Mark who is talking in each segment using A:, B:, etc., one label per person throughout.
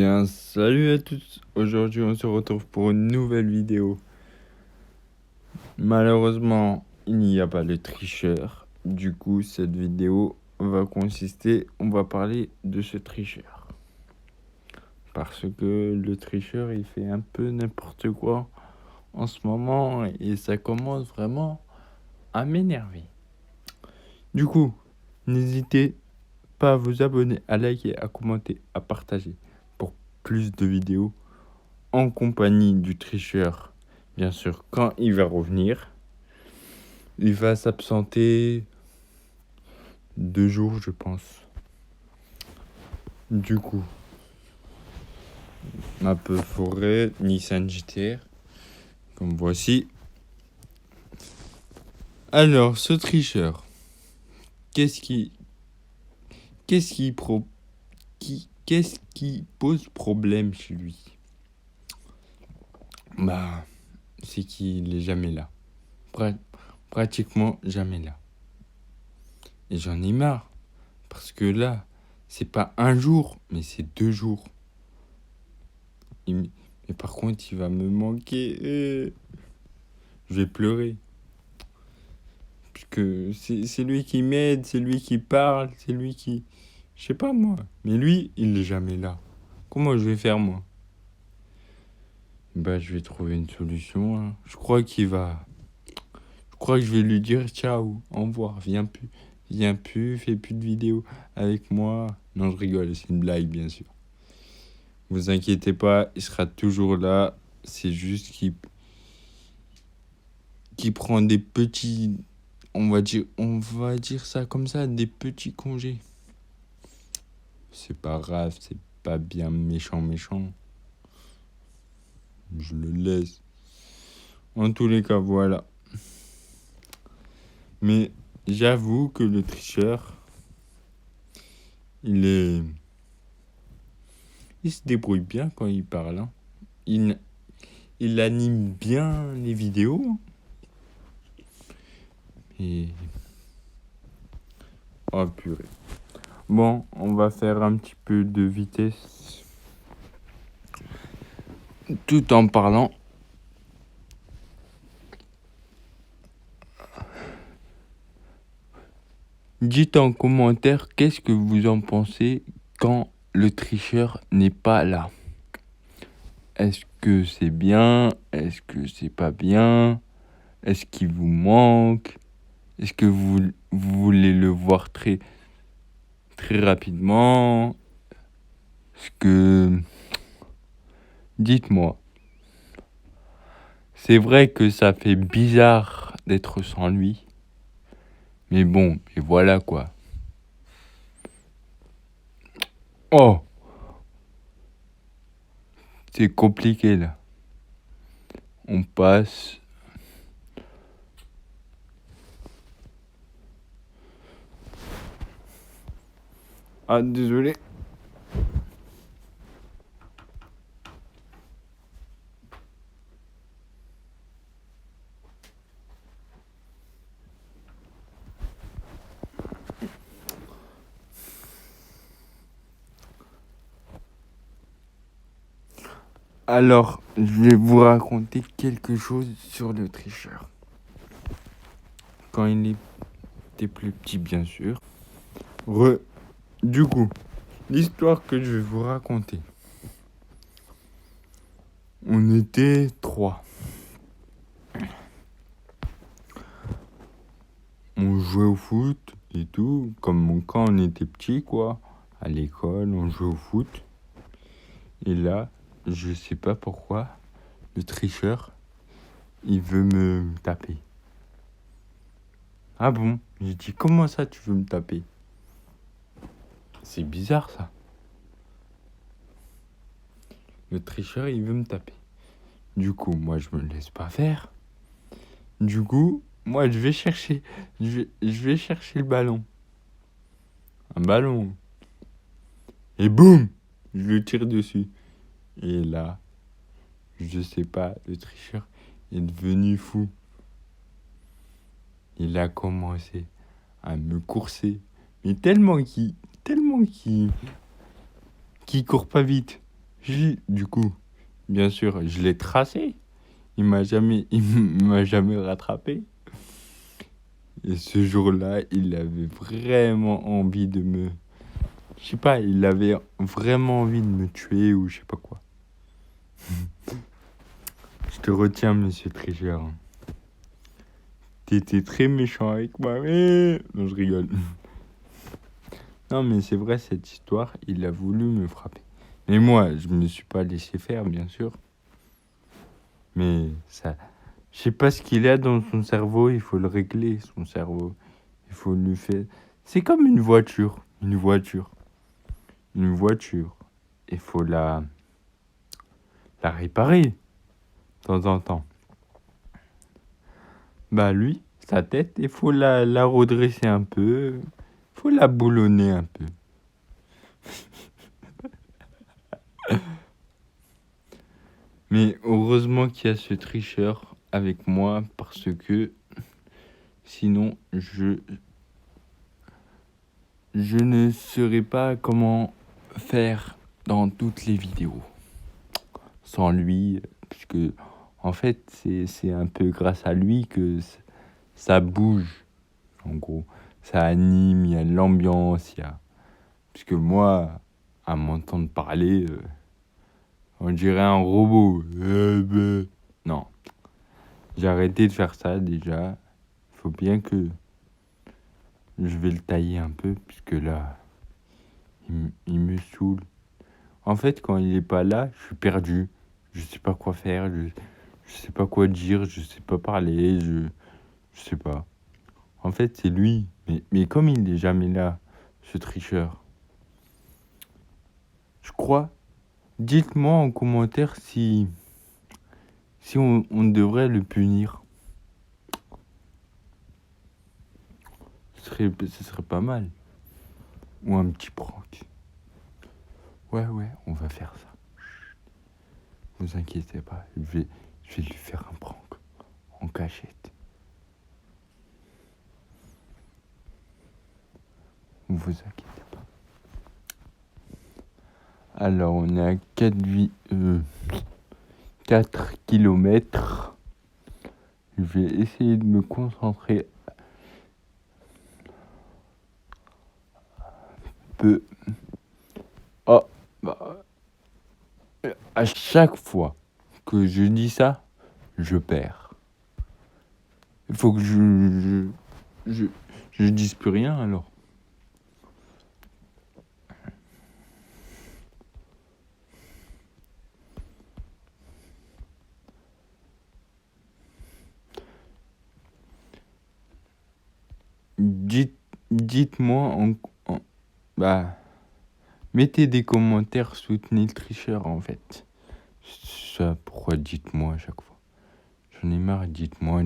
A: bien, salut à tous. Aujourd'hui, on se retrouve pour une nouvelle vidéo. Malheureusement, il n'y a pas de tricheur. Du coup, cette vidéo va consister, on va parler de ce tricheur. Parce que le tricheur, il fait un peu n'importe quoi en ce moment et ça commence vraiment à m'énerver. Du coup, n'hésitez pas à vous abonner, à liker, à commenter, à partager pour plus de vidéos en compagnie du tricheur. Bien sûr, quand il va revenir, il va s'absenter 2 jours, je pense. Du coup, map forêt, Nissan GTR, comme voici. Alors, ce tricheur, qu'est-ce qui pose problème chez lui? Bah, c'est qu'il est jamais là. Pratiquement jamais là. Et j'en ai marre. Parce que là, c'est pas un jour, mais c'est 2 jours. Mais par contre, il va me manquer. Je vais pleurer. Puisque c'est lui qui m'aide, c'est lui qui parle, c'est lui qui... Je sais pas moi. Mais lui, il n'est jamais là. Comment je vais faire moi? Bah, je vais trouver une solution. Hein. Je crois que je vais lui dire ciao, au revoir, viens plus, fais plus de vidéos avec moi. Non, je rigole, c'est une blague, bien sûr. Vous inquiétez pas, il sera toujours là. C'est juste qu'il prend des petits, on va dire ça comme ça, des petits congés. C'est pas grave, c'est pas bien méchant. Je le laisse. En tous les cas, voilà. Mais j'avoue que le tricheur, il se débrouille bien quand il parle. Hein. Il anime bien les vidéos. Et... oh purée. Bon, on va faire un petit peu de vitesse. Tout en parlant. Dites en commentaire qu'est-ce que vous en pensez quand le tricheur n'est pas là. Est-ce que c'est bien? Est-ce que c'est pas bien? Est-ce qu'il vous manque? Est-ce que vous voulez le voir très rapidement? Est-ce que... dites-moi. C'est vrai que ça fait bizarre d'être sans lui. Mais bon, et voilà quoi. Oh! C'est compliqué là. On passe. Ah, désolé. Alors, je vais vous raconter quelque chose sur le tricheur. Quand il était plus petit, bien sûr. Du coup, l'histoire que je vais vous raconter. On était 3. On jouait au foot et tout, comme quand on était petit, quoi. À l'école, on jouait au foot. Et là, je sais pas pourquoi, le tricheur, il veut me taper. Ah bon? J'ai dit, comment ça tu veux me taper? C'est bizarre ça. Le tricheur, il veut me taper. Du coup, moi, je me laisse pas faire. Du coup, moi, je vais chercher le ballon. Un ballon. Et boum! Je le tire dessus. Et là, je sais pas, le tricheur est devenu fou. Il a commencé à me courser. Mais tellement qu'il court pas vite. Du coup, bien sûr, je l'ai tracé. Il m'a jamais rattrapé. Et ce jour-là, il avait vraiment envie de me... Je sais pas, il avait vraiment envie de me tuer ou je sais pas quoi. Je te retiens, monsieur tricheur. T'étais très méchant avec moi. Non, je rigole. Non, mais c'est vrai, cette histoire, il a voulu me frapper. Et moi, je me suis pas laissé faire, bien sûr. Mais ça... Je sais pas ce qu'il a dans son cerveau, il faut le régler, son cerveau. Il faut lui faire... C'est comme une voiture. Une voiture. Une voiture. Il faut la réparer de temps en temps. Bah lui, sa tête, il faut la redresser un peu. Il faut la boulonner un peu. Mais heureusement qu'il y a ce tricheur avec moi parce que sinon je ne saurais pas comment faire dans toutes les vidéos sans lui, puisque en fait c'est un peu grâce à lui que ça bouge, en gros, ça anime, il y a de l'ambiance, puisque moi à m'entendre parler, on dirait un robot. Non, j'ai arrêté de faire ça déjà. Il faut bien que je vais le tailler un peu, puisque là il me saoule. En fait, quand il est pas là, je suis perdu. Je sais pas quoi faire, je sais pas quoi dire, je sais pas parler, je sais pas. En fait, c'est lui. Mais comme il est jamais là, ce tricheur, je crois. Dites-moi en commentaire si on devrait le punir. Ce serait pas mal. Ou un petit prank. Ouais, on va faire ça. Vous inquiétez pas, je vais lui faire un prank en cachette. Vous inquiétez pas. Alors, on est à 4 kilomètres. Je vais essayer de me concentrer peu. Oh, bah, à chaque fois que je dis ça, je perds. Il faut que je dise plus rien alors. Dites-moi bah, mettez des commentaires, soutenez le tricheur en fait. Ça, pourquoi dites-moi à chaque fois? J'en ai marre, dites-moi.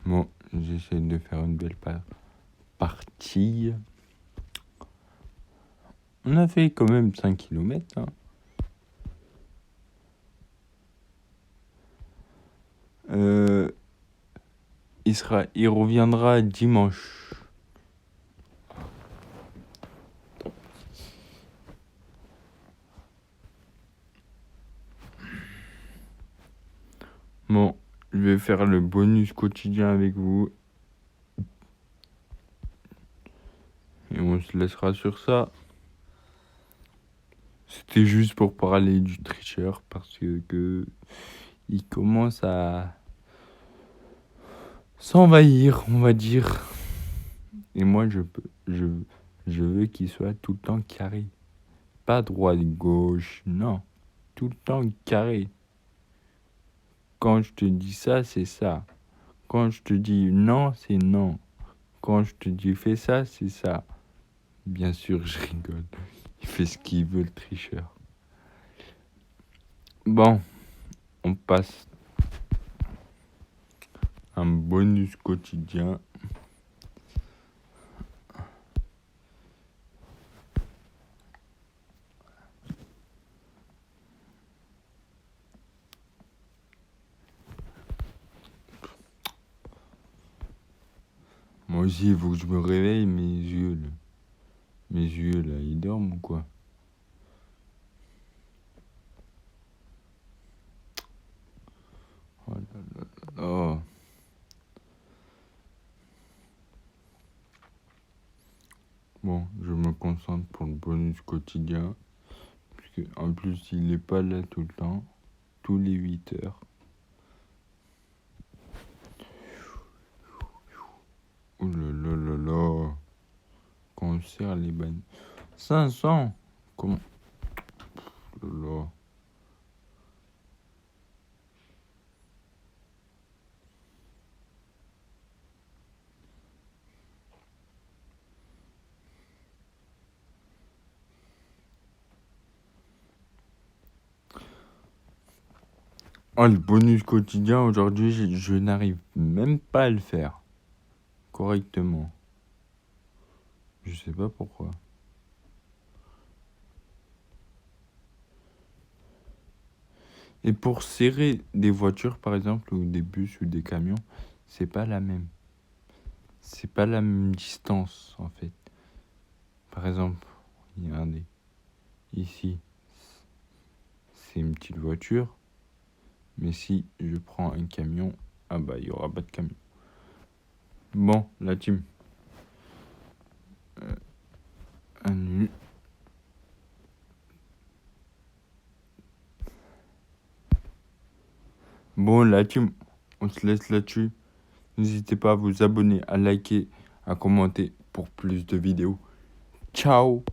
A: Bon, j'essaie de faire une belle partie. On a fait quand même 5 kilomètres. Hein. Il reviendra dimanche. Bon, je vais faire le bonus quotidien avec vous. Et on se laissera sur ça. C'était juste pour parler du tricheur parce que il commence à s'envahir, on va dire. Et moi, je veux qu'il soit tout le temps carré. Pas droite-gauche, non. Tout le temps carré. Quand je te dis ça, c'est ça. Quand je te dis non, c'est non. Quand je te dis fais ça, c'est ça. Bien sûr, je rigole. Il fait ce qu'il veut, le tricheur. Bon, on passe un bonus quotidien. Aussi, il faut que je me réveille, mes yeux, là. Mes yeux, là, ils dorment ou quoi? Oh là là là là. Bon, je me concentre pour le bonus quotidien. Parce que, en plus, il n'est pas là tout le temps. Tous les 8 heures. Oh là là là là. Quand on serre les bannes. 500. Comment? Oh là là. Oh, le bonus quotidien, aujourd'hui, je n'arrive même pas à le faire correctement. Je sais pas pourquoi. Et pour serrer des voitures, par exemple, ou des bus ou des camions, c'est pas la même. C'est pas la même distance, en fait. Par exemple, regardez. Ici, c'est une petite voiture. Mais si je prends un camion, ah bah, il n'y aura pas de camion. Bon, la team. Annule. Bon, la team, on se laisse là-dessus. N'hésitez pas à vous abonner, à liker, à commenter pour plus de vidéos. Ciao!